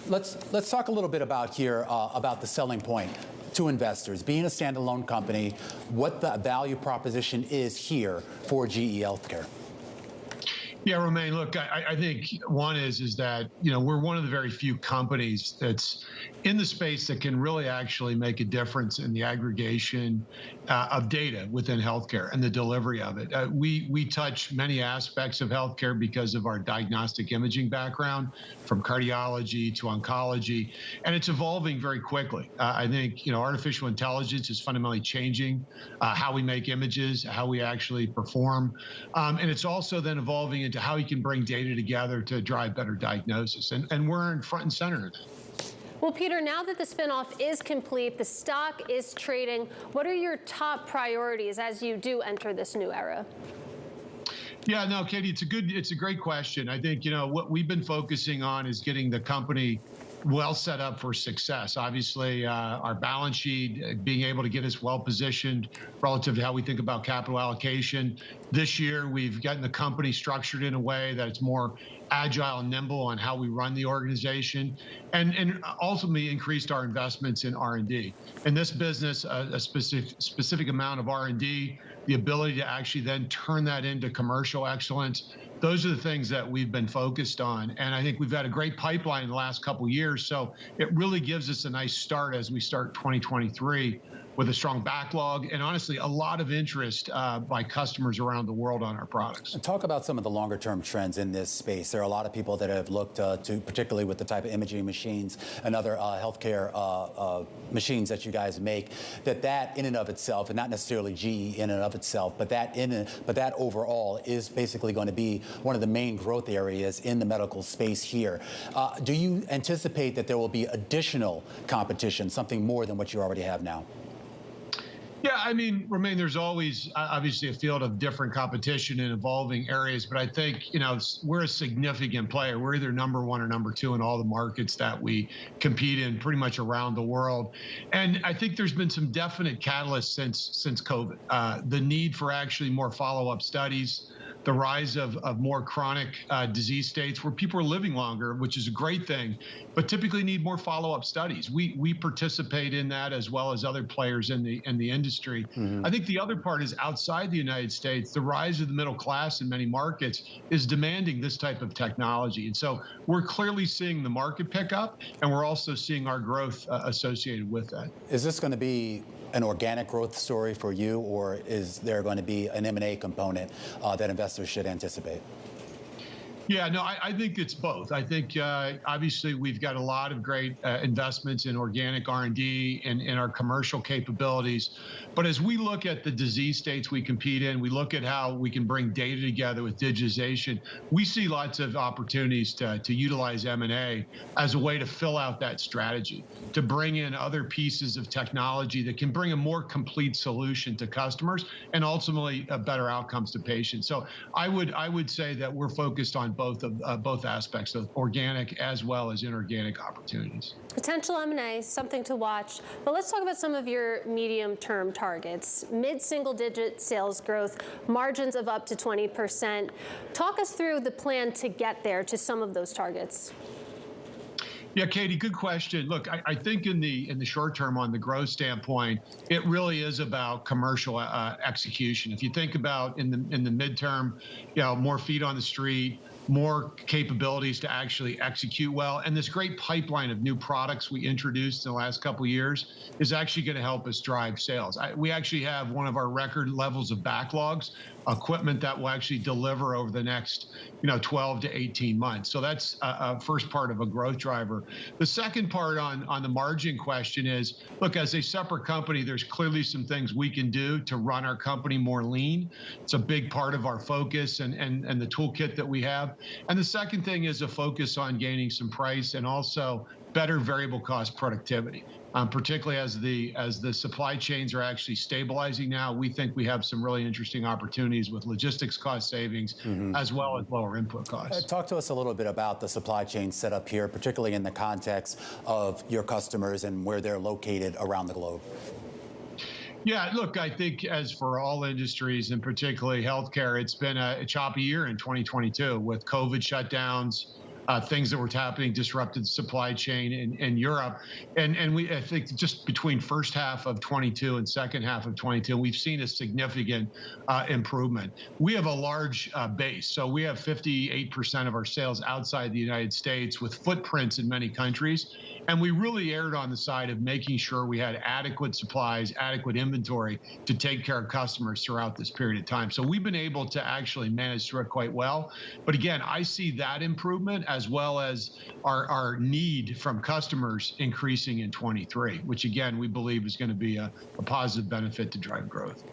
Let's talk a little bit about here about the selling point to investors. Being a standalone company, what the value proposition is here for GE HealthCare. Yeah, Romain, look, I think one is that, we're one of the very few companies that's in the space that can really actually make a difference in the aggregation of data within healthcare and the delivery of it. We touch many aspects of healthcare because of our diagnostic imaging background, from cardiology to oncology, and it's evolving very quickly. I think, artificial intelligence is fundamentally changing how we make images, how we actually perform, and it's also then evolving into how you can bring data together to drive better diagnosis, and we're in front and center of that. Well, Peter, now that the spinoff is complete, the stock is trading, what are your top priorities as you do enter this new era? Yeah, no, Katie, it's a great question. I think, what we've been focusing on is getting the company well set up for success. Obviously, our balance sheet, being able to get us well positioned relative to how we think about capital allocation. This year, we've gotten the company structured in a way that it's more agile and nimble on how we run the organization, and ultimately increased our investments in R&D. In this business, a specific amount of R&D, the ability to actually then turn that into commercial excellence. Those are the things that we've been focused on. And I think we've had a great pipeline in the last couple of years. So it really gives us a nice start as we start 2023 with a strong backlog and honestly a lot of interest by customers around the world on our products. And talk about some of the longer term trends in this space. There are a lot of people that have looked to, particularly with the type of imaging machines and other healthcare machines that you guys make, that in and of itself, and not necessarily GE in and of itself, but that overall is basically going to be one of the main growth areas in the medical space here. Do you anticipate that there will be additional competition, something more than what you already have now? Yeah, I mean, Romain, there's always obviously a field of different competition in evolving areas, but I think, we're a significant player. We're either number one or number two in all the markets that we compete in pretty much around the world. And I think there's been some definite catalysts since COVID. The need for actually more follow-up studies, the rise of more chronic disease states where people are living longer, which is a great thing, but typically need more follow-up studies. We participate in that as well as other players in the industry. Mm-hmm. I think the other part is outside the United States, the rise of the middle class in many markets is demanding this type of technology. And so we're clearly seeing the market pick up, and we're also seeing our growth associated with that. Is this going to be an organic growth story for you, or is there going to be an M&A component that investors should anticipate? Yeah, no, I think it's both. I think obviously we've got a lot of great investments in organic R&D and in our commercial capabilities. But as we look at the disease states we compete in, we look at how we can bring data together with digitization. We see lots of opportunities to utilize M&A as a way to fill out that strategy, to bring in other pieces of technology that can bring a more complete solution to customers and ultimately better outcomes to patients. So I would say that we're focused on both aspects of organic as well as inorganic opportunities. Potential M&A, something to watch. But let's talk about some of your medium-term targets. Mid-single-digit sales growth, margins of up to 20%. Talk us through the plan to get there to some of those targets. Yeah, Katie, good question. Look, I think in the short term on the growth standpoint, it really is about commercial execution. If you think about in the midterm, more feet on the street, more capabilities to actually execute well, and this great pipeline of new products we introduced in the last couple of years is actually going to help us drive sales. We actually have one of our record levels of backlogs, equipment that will actually deliver over the next 12 to 18 months. So that's a first part of a growth driver. The second part on the margin question is, look, as a separate company, there's clearly some things we can do to run our company more lean. It's a big part of our focus and the toolkit that we have. And the second thing is a focus on gaining some price and also better variable cost productivity. Particularly as the supply chains are actually stabilizing now, we think we have some really interesting opportunities with logistics cost savings, as well as lower input costs. Talk to us a little bit about the supply chain setup here, particularly in the context of your customers and where they're located around the globe. Yeah, look, I think as for all industries, and particularly healthcare, it's been a choppy year in 2022 with COVID shutdowns, things that were happening, disrupted supply chain in Europe. And I think just between first half of 22 and second half of 22, we've seen a significant improvement. We have a large base. So we have 58% of our sales outside the United States with footprints in many countries. And we really erred on the side of making sure we had adequate supplies, adequate inventory to take care of customers throughout this period of time. So we've been able to actually manage through it quite well. But again, I see that improvement as well as our need from customers increasing in 23, which again, we believe is going to be a positive benefit to drive growth.